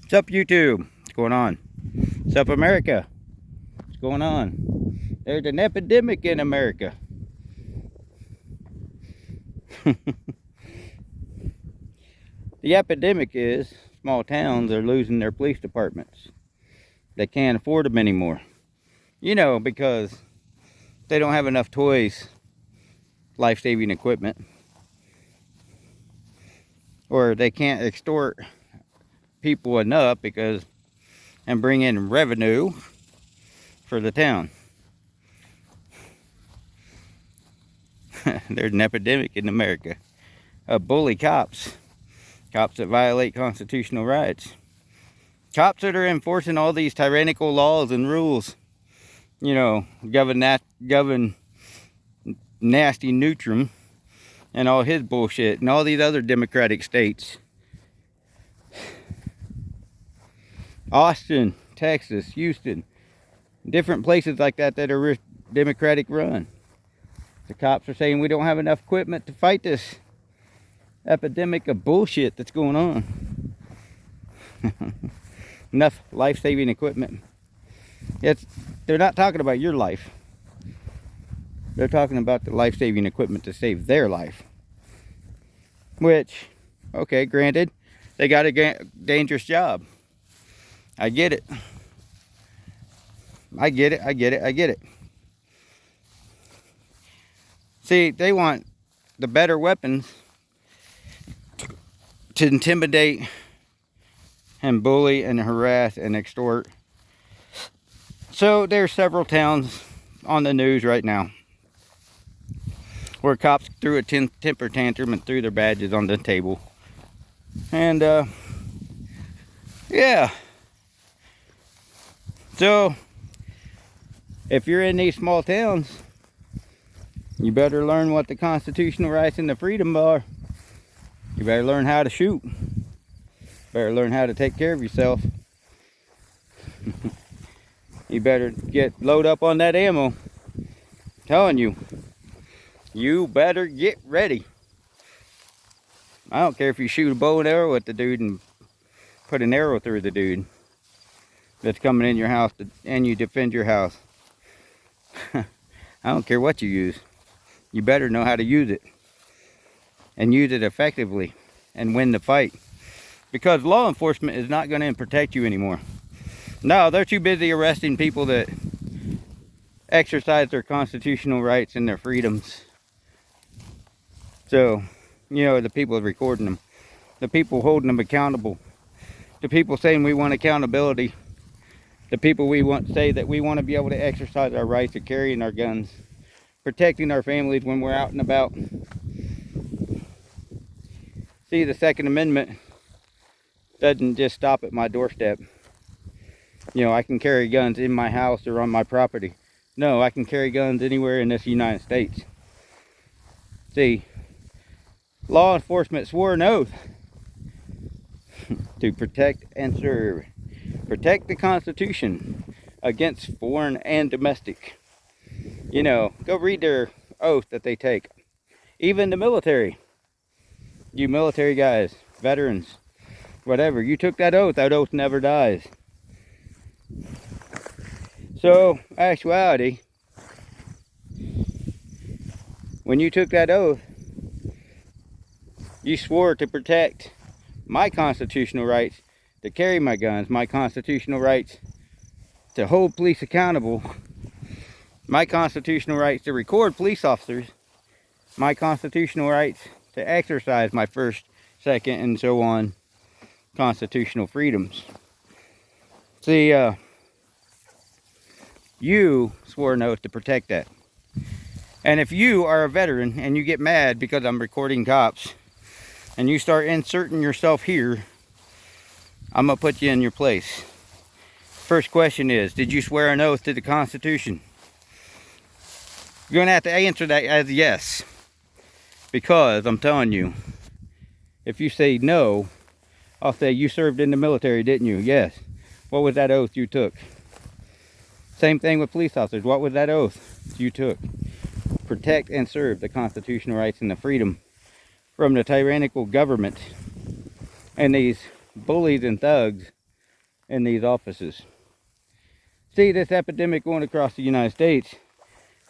What's up, YouTube? What's going on? What's up, America? What's going on? There's an epidemic in America. The epidemic is small towns are losing their police departments. They can't afford them anymore. You know, because they don't have enough toys, life-saving equipment, or they can't extort people enough and bring in revenue for the town. There's an epidemic in America of bully cops that violate constitutional rights, cops that are enforcing all these tyrannical laws and rules, you know, govern nasty Newtrum and all his bullshit, and all these other democratic states. Austin, Texas, Houston, different places like that that are democratic run. The cops are saying we don't have enough equipment to fight this epidemic of bullshit that's going on. Enough life-saving equipment. They're not talking about your life. They're talking about the life-saving equipment to save their life. Which, okay, granted, they got a dangerous job. I get it. I get it. See, they want the better weapons to intimidate and bully and harass and extort. So there's several towns on the news right now where cops threw a temper tantrum and threw their badges on the table. And yeah. So if you're in these small towns, you better learn what the constitutional rights and the freedom are. You better learn how to shoot. Better learn how to take care of yourself. You better load up on that ammo. I'm telling you, you better get ready. I don't care if you shoot a bow and arrow at the dude and put an arrow through the dude that's coming in your house and you defend your house. I don't care what you use. You better know how to use it. And use it effectively. And win the fight. Because law enforcement is not going to protect you anymore. No, they're too busy arresting people that exercise their constitutional rights and their freedoms. So, you know, the people recording them. The people holding them accountable. The people saying we want accountability. The people say that we want to be able to exercise our rights of carrying our guns, protecting our families when we're out and about. See, the Second Amendment doesn't just stop at my doorstep. You know, I can carry guns in my house or on my property. No, I can carry guns anywhere in this United States. See, law enforcement swore an oath to protect and serve. Protect the Constitution against foreign and domestic. You know, go read their oath that they take. Even the military. You military guys, veterans, whatever. You took that oath never dies. So, actuality, when you took that oath, you swore to protect my constitutional rights to carry my guns, my constitutional rights to hold police accountable, my constitutional rights to record police officers, my constitutional rights to exercise my first, second, and so on constitutional freedoms. See, you swore an oath to protect that. And if you are a veteran and you get mad because I'm recording cops and you start inserting yourself here, I'm going to put you in your place. First question is, did you swear an oath to the Constitution? You're going to have to answer that as yes. Because I'm telling you, if you say no, I'll say you served in the military, didn't you? Yes. What was that oath you took? Same thing with police officers. What was that oath you took? Protect and serve the constitutional rights and the freedom from the tyrannical government and these bullies and thugs in these offices. See, this epidemic going across the United States,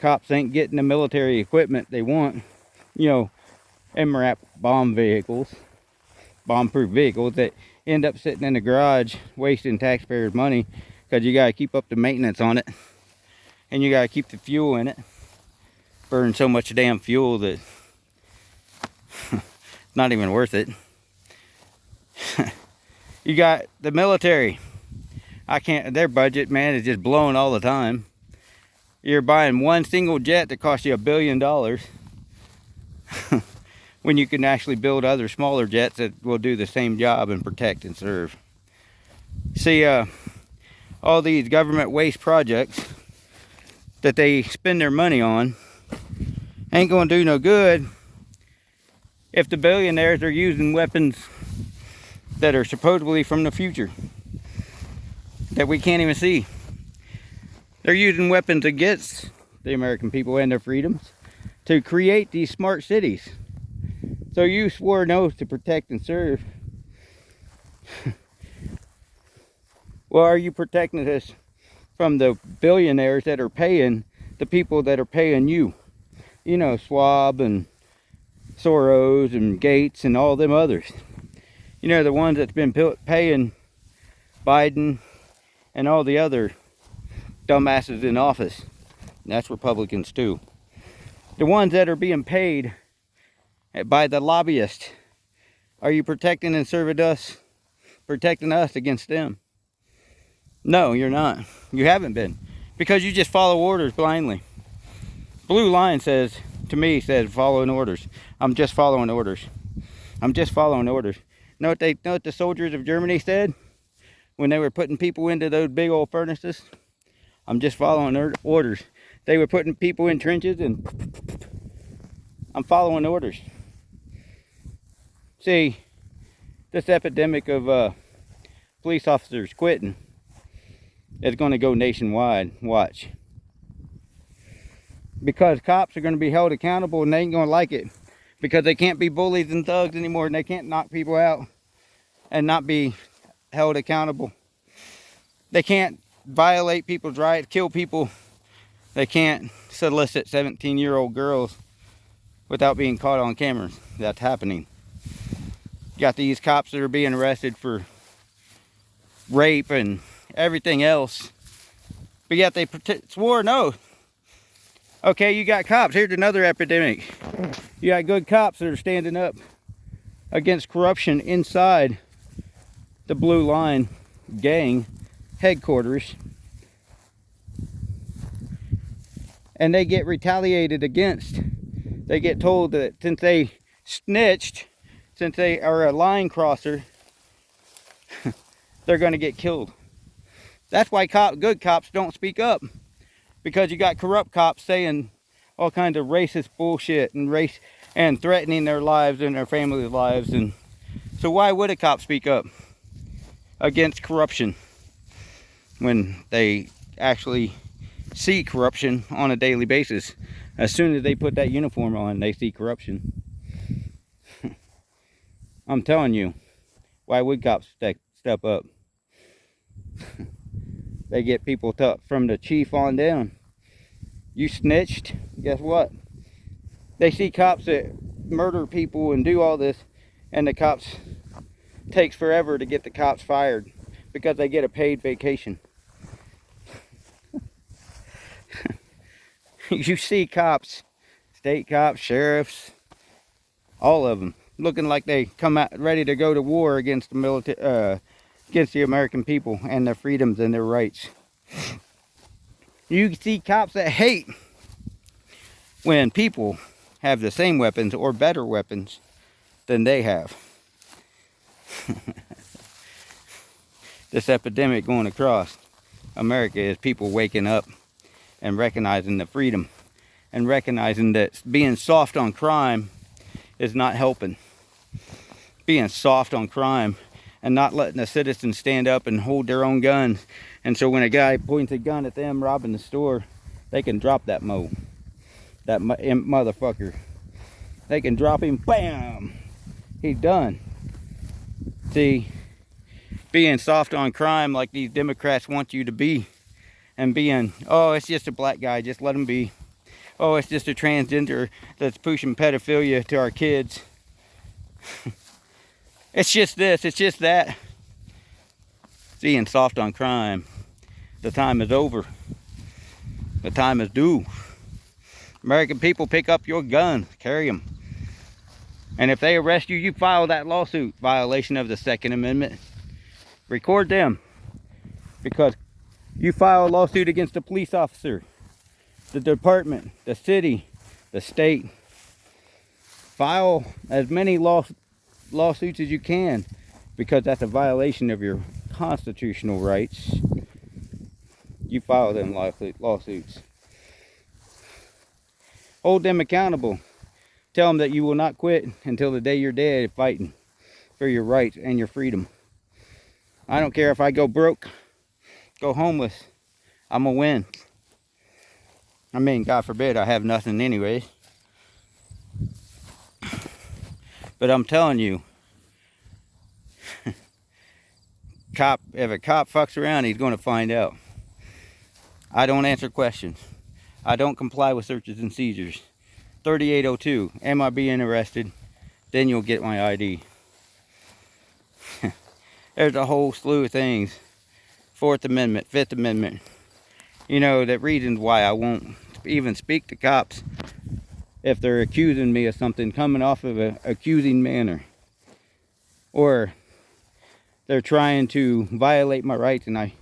cops ain't getting the military equipment they want. You know, MRAP bomb vehicles, bomb-proof vehicles that end up sitting in the garage wasting taxpayers' money because you got to keep up the maintenance on it. And you got to keep the fuel in it. Burn so much damn fuel that it's not even worth it. You got the military. Their budget, man, is just blowing all the time. You're buying one single jet that costs you $1 billion when you can actually build other smaller jets that will do the same job and protect and serve. See, all these government waste projects that they spend their money on ain't gonna do no good if the billionaires are using weapons that are supposedly from the future that we can't even see. They're using weapons against the American people and their freedoms to create these smart cities. So you swore an oath to protect and serve. Well, are you protecting us from the billionaires that are paying the people that are paying you? You know, Schwab and Soros and Gates and all them others. You know, the ones that's been paying Biden and all the other dumbasses in office. And that's Republicans too. The ones that are being paid by the lobbyists. Are you protecting and serving us? Protecting us against them? No, you're not. You haven't been. Because you just follow orders blindly. Blue line says, to me, says following orders. I'm just following orders. I'm just following orders. Know what the soldiers of Germany said when they were putting people into those big old furnaces? I'm just following orders. They were putting people in trenches and I'm following orders. See, this epidemic of police officers quitting is going to go nationwide. Watch. Because cops are going to be held accountable and they ain't going to like it. Because they can't be bullies and thugs anymore and they can't knock people out and not be held accountable. They can't violate people's rights, kill people. They can't solicit 17-year-old girls without being caught on camera. That's happening. You got these cops that are being arrested for rape and everything else. But yet they swore an oath. Okay, you got cops. Here's another epidemic. You got good cops that are standing up against corruption inside the Blue Line gang headquarters. And they get retaliated against. They get told that since they snitched, since they are a line crosser, they're going to get killed. That's why good cops don't speak up. Because you got corrupt cops saying all kinds of racist bullshit and threatening their lives and their families' lives. And so why would a cop speak up against corruption when they actually see corruption on a daily basis? As soon as they put that uniform on, they see corruption. I'm telling you, why would cops step up? They get people from the chief on down. You snitched, guess what? They see cops that murder people and do all this, and the cops takes forever to get the cops fired because they get a paid vacation. You see cops, state cops, sheriffs, all of them, looking like they come out ready to go to war against the military, against the American people and their freedoms and their rights. You see cops that hate when people have the same weapons or better weapons than they have. This epidemic going across America is people waking up and recognizing the freedom and recognizing that being soft on crime is not helping. Being soft on crime and not letting the citizens stand up and hold their own guns. And so when a guy points a gun at them robbing the store, they can drop that motherfucker. They can drop him, bam! He's done. See, being soft on crime like these Democrats want you to be, and being, oh, it's just a black guy, just let him be. Oh, it's just a transgender that's pushing pedophilia to our kids. It's just this, it's just that. Being soft on crime. The time is over. The time is due. American people, pick up your guns, carry them. And if they arrest you, you file that lawsuit, violation of the Second Amendment. Record them, because you file a lawsuit against a police officer, the department, the city, the state. File as many lawsuits as you can, because that's a violation of your constitutional rights. You file them lawsuits. Hold them accountable. Tell them that you will not quit until the day you're dead fighting for your rights and your freedom. I don't care if I go broke, go homeless, I'm gonna win. I mean, God forbid I have nothing anyways. But I'm telling you, if a cop fucks around, he's gonna find out. I don't answer questions. I don't comply with searches and seizures. 3802, am I being arrested? Then you'll get my ID. There's a whole slew of things. 4th Amendment, 5th Amendment. You know, that reasons why I won't even speak to cops if they're accusing me of something, coming off of an accusing manner. Or they're trying to violate my rights and I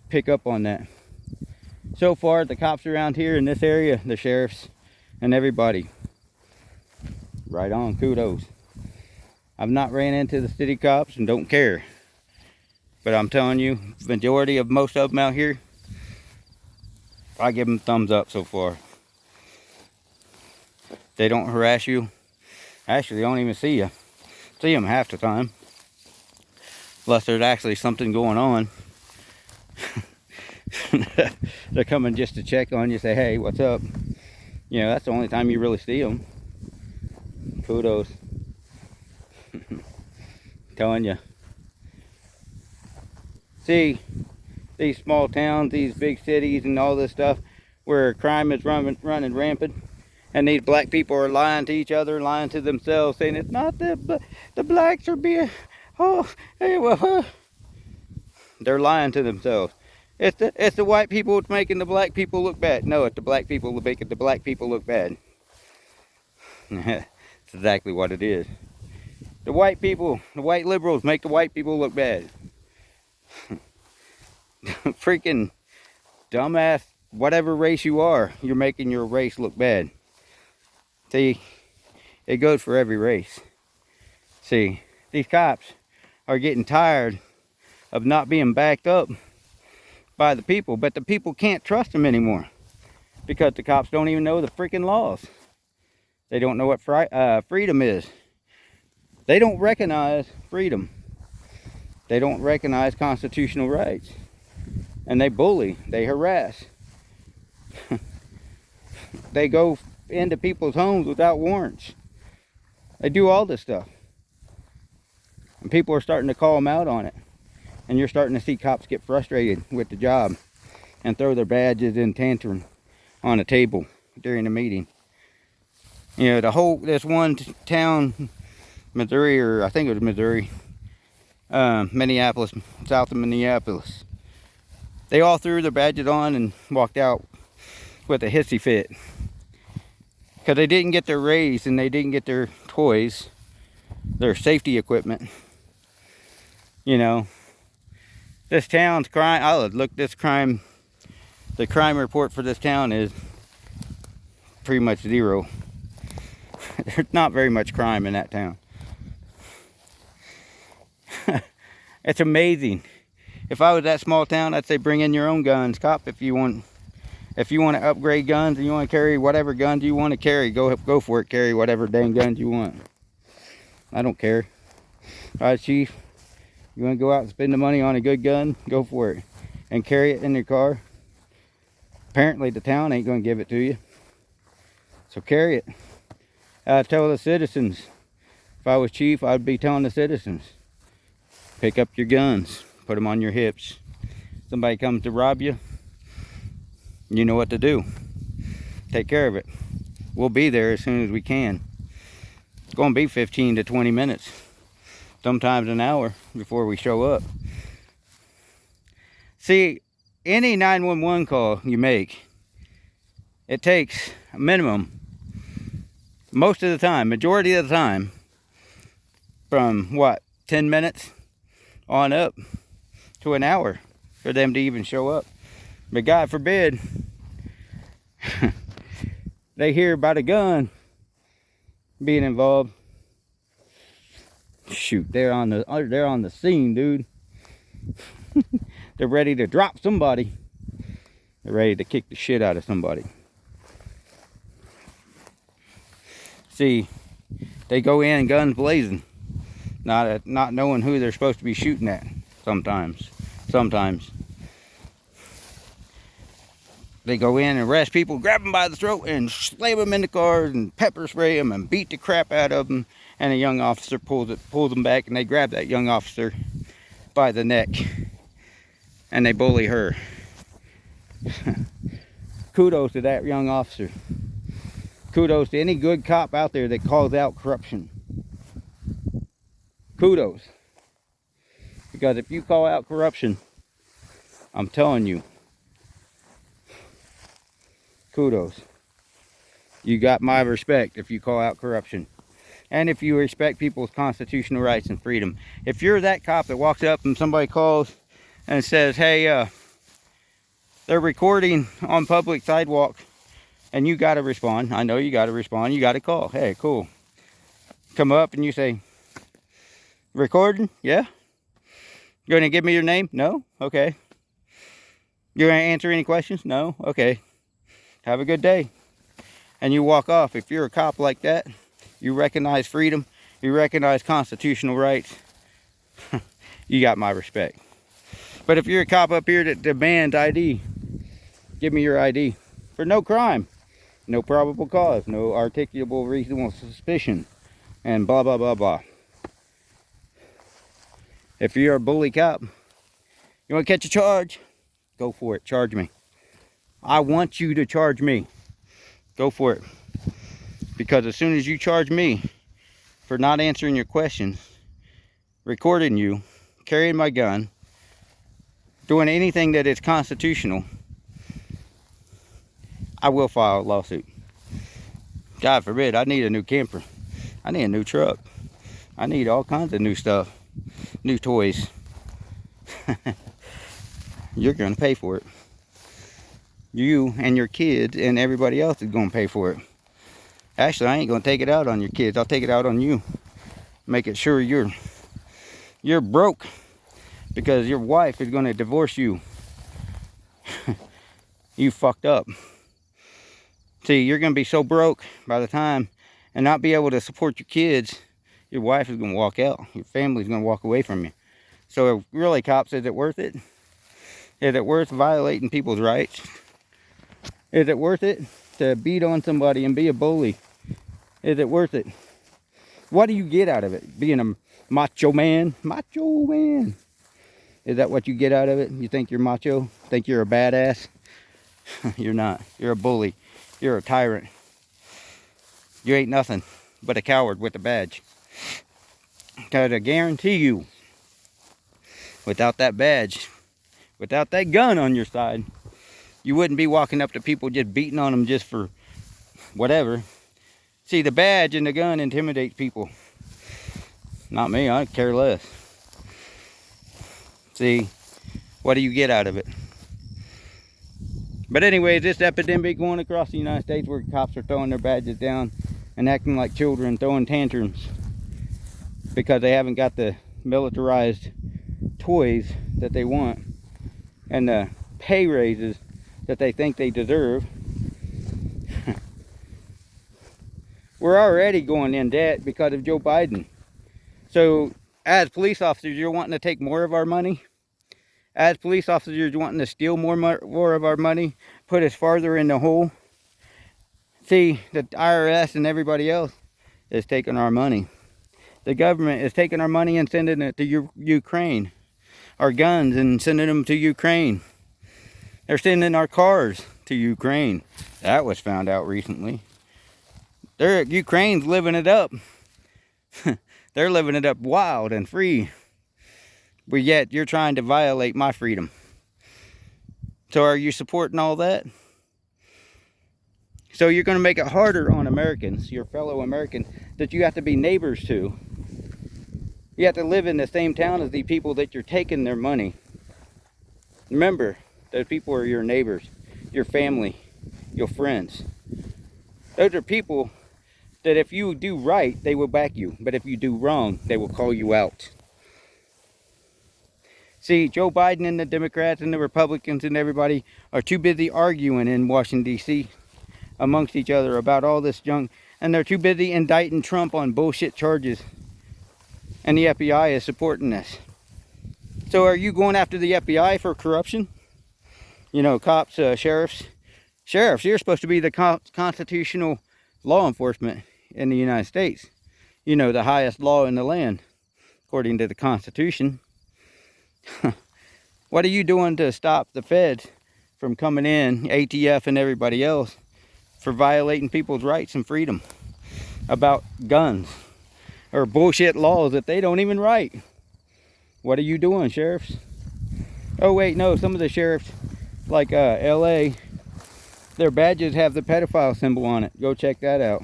pick up on that. So far, the cops around here in this area, the sheriffs and everybody, right on, kudos. I've not ran into the city cops and don't care. But I'm telling you, majority of most of them out here, I give them thumbs up so far. They don't harass you. Actually, they don't even see you. See them half the time. Unless there's actually something going on. They're coming just to check on you, say, hey, what's up? You know, that's the only time you really see them. Kudos. Telling you. See, these small towns, these big cities and all this stuff where crime is running rampant, and these black people are lying to each other, lying to themselves, saying it's not the blacks are being, oh, hey, well, they're lying to themselves. It's the white people making the black people look bad. No, it's the black people making the black people look bad. That's exactly what it is. The white people, the white liberals make the white people look bad. Freaking dumbass, whatever race you are, you're making your race look bad. See, it goes for every race. See, these cops are getting tired of not being backed up by the people, but the people can't trust them anymore because the cops don't even know the freaking laws. They don't know what freedom is. They don't recognize freedom. They don't recognize constitutional rights. And they bully, they harass. They go into people's homes without warrants. They do all this stuff. And people are starting to call them out on it. And you're starting to see cops get frustrated with the job and throw their badges in tantrum on a table during the meeting. You know, this one town, Missouri, or I think it was Missouri, Minneapolis, south of Minneapolis. They all threw their badges on and walked out with a hissy fit. Because they didn't get their raise and they didn't get their toys, their safety equipment. You know, this town's crime, the crime report for this town is pretty much zero. There's not very much crime in that town. It's amazing. If I was that small town, I'd say bring in your own guns. Cop, if you want to upgrade guns and you want to carry whatever guns you want to carry, go for it. Carry whatever dang guns you want. I don't care. All right, Chief. You want to go out and spend the money on a good gun? Go for it. And carry it in your car. Apparently the town ain't going to give it to you. So carry it. Tell the citizens. If I was chief, I'd be telling the citizens. Pick up your guns. Put them on your hips. Somebody comes to rob you, you know what to do. Take care of it. We'll be there as soon as we can. It's going to be 15 to 20 minutes, sometimes an hour before we show up. See, any 911 call you make, it takes a minimum, most of the time, majority of the time, from what, 10 minutes on up to an hour for them to even show up. But God forbid they hear about a gun being involved. Shoot, they're on the scene, dude. They're ready to drop somebody. They're ready to kick the shit out of somebody. See, they go in guns blazing, not knowing who they're supposed to be shooting at. Sometimes they go in and arrest people, grab them by the throat and slam them in the cars and pepper spray them and beat the crap out of them. And a young officer pulls them back, and they grab that young officer by the neck and they bully her. Kudos to that young officer. Kudos to any good cop out there that calls out corruption. Kudos. Because if you call out corruption, I'm telling you, kudos. You got my respect if you call out corruption. And if you respect people's constitutional rights and freedom. If you're that cop that walks up and somebody calls and says, hey, they're recording on public sidewalk, and you got to respond. I know you got to respond. You got to call. Hey, cool. Come up and you say, recording? Yeah? You're going to give me your name? No? Okay. You're going to answer any questions? No? Okay. Have a good day. And you walk off. If you're a cop like that, you recognize freedom, you recognize constitutional rights, you got my respect. But if you're a cop up here that demands ID, give me your ID. For no crime, no probable cause, no articulable reasonable suspicion, and blah, blah, blah, blah. If you're a bully cop, you want to catch a charge? Go for it, charge me. I want you to charge me. Go for it. Because as soon as you charge me for not answering your questions, recording you, carrying my gun, doing anything that is constitutional, I will file a lawsuit. God forbid, I need a new camper. I need a new truck. I need all kinds of new stuff. New toys. You're going to pay for it. You and your kids and everybody else is going to pay for it. Actually, I ain't going to take it out on your kids. I'll take it out on you. Make it sure you're broke because your wife is going to divorce you. You fucked up. See, you're going to be so broke by the time and not be able to support your kids. Your wife is going to walk out. Your family's going to walk away from you. So really, cops, is it worth it? Is it worth violating people's rights? Is it worth it to beat on somebody and be a bully? Is it worth it? What do you get out of it? Being a macho man? Macho man. Is that what you get out of it? You think you're macho? Think you're a badass? You're not. You're a bully. You're a tyrant. You ain't nothing but a coward with a badge. Because I guarantee you, without that badge, without that gun on your side, you wouldn't be walking up to people just beating on them just for whatever. See, the badge and the gun intimidates people. Not me, I care less. See, what do you get out of it? But anyways, this epidemic going across the United States where cops are throwing their badges down and acting like children, throwing tantrums because they haven't got the militarized toys that they want and the pay raises that they think they deserve. We're already going in debt because of Joe Biden. So as police officers, you're wanting to take more of our money. As police officers, you're wanting to steal more of our money, put us farther in the hole. See, the IRS and everybody else is taking our money. The government is taking our money and sending it to Ukraine. our guns and sending them to Ukraine. They're sending our cars to Ukraine. That was found out recently. Ukraine's living it up. They're living it up wild and free. But yet you're trying to violate my freedom. So are you supporting all that? So you're going to make it harder on Americans, your fellow Americans, that you have to be neighbors to. You have to live in the same town as the people that you're taking their money. Remember, those people are your neighbors, your family, your friends. Those are people that if you do right, they will back you. But if you do wrong, they will call you out. See, Joe Biden and the Democrats and the Republicans and everybody are too busy arguing in Washington, D.C. amongst each other about all this junk. And they're too busy indicting Trump on bullshit charges. And the FBI is supporting this. So are you going after the FBI for corruption? You know, cops, sheriffs. Sheriffs, you're supposed to be the constitutional law enforcement in the United States. You know, the highest law in the land, according to the Constitution. What are you doing to stop the feds from coming in, ATF and everybody else, for violating people's rights and freedom about guns or bullshit laws that they don't even write? What are you doing, sheriffs? Oh wait, no, some of the sheriffs, like LA, their badges have the pedophile symbol on it. Go check that out.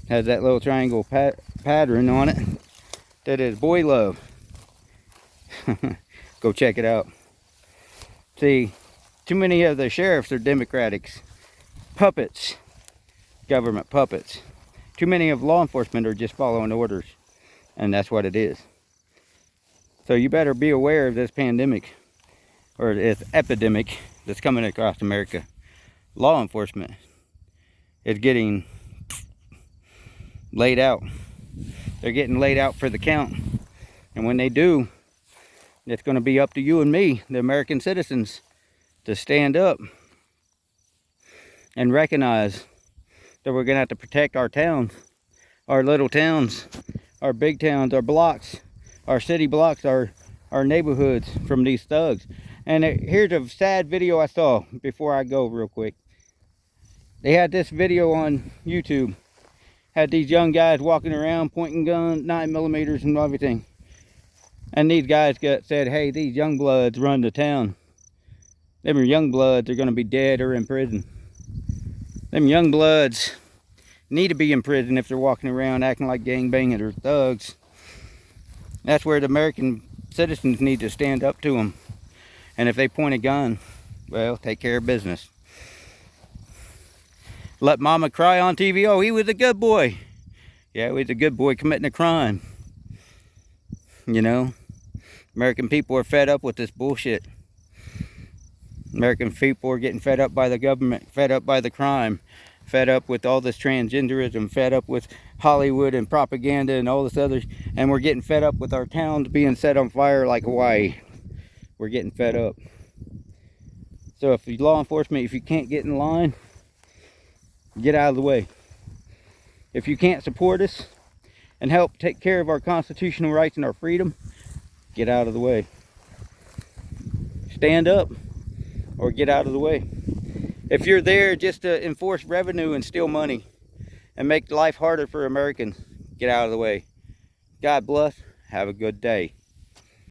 Has that little triangle pattern on it that is boy love. Go check it out. See, too many of the sheriffs are Democrats. Puppets. Government puppets. Too many of law enforcement are just following orders. And that's what it is. So you better be aware of this pandemic. Or this epidemic that's coming across America. Law enforcement is getting laid out. They're getting laid out for the count. And when they do, it's going to be up to you and me, the American citizens, to stand up and recognize that we're going to have to protect our towns, our little towns, our big towns, our blocks, our city blocks, our neighborhoods from these thugs. And here's a sad video I saw before I go real quick. They had this video on YouTube. Had these young guys walking around pointing guns, 9mm and everything. And these guys said, hey, these young bloods run the town. Them young bloods are going to be dead or in prison. Them young bloods need to be in prison if they're walking around acting like gangbangers or thugs. That's where the American citizens need to stand up to them. And if they point a gun, well, take care of business. Let mama cry on TV. Oh, he was a good boy. Yeah, he was a good boy committing a crime. You know, American people are fed up with this bullshit. American people are getting fed up by the government, fed up by the crime, fed up with all this transgenderism, fed up with Hollywood and propaganda and all this other, and we're getting fed up with our towns being set on fire like Hawaii. We're getting fed up. So if law enforcement, if you can't get in line, get out of the way. If you can't support us and help take care of our constitutional rights and our freedom, get out of the way. Stand up or get out of the way. If you're there just to enforce revenue and steal money and make life harder for Americans, get out of the way. God bless. Have a good day.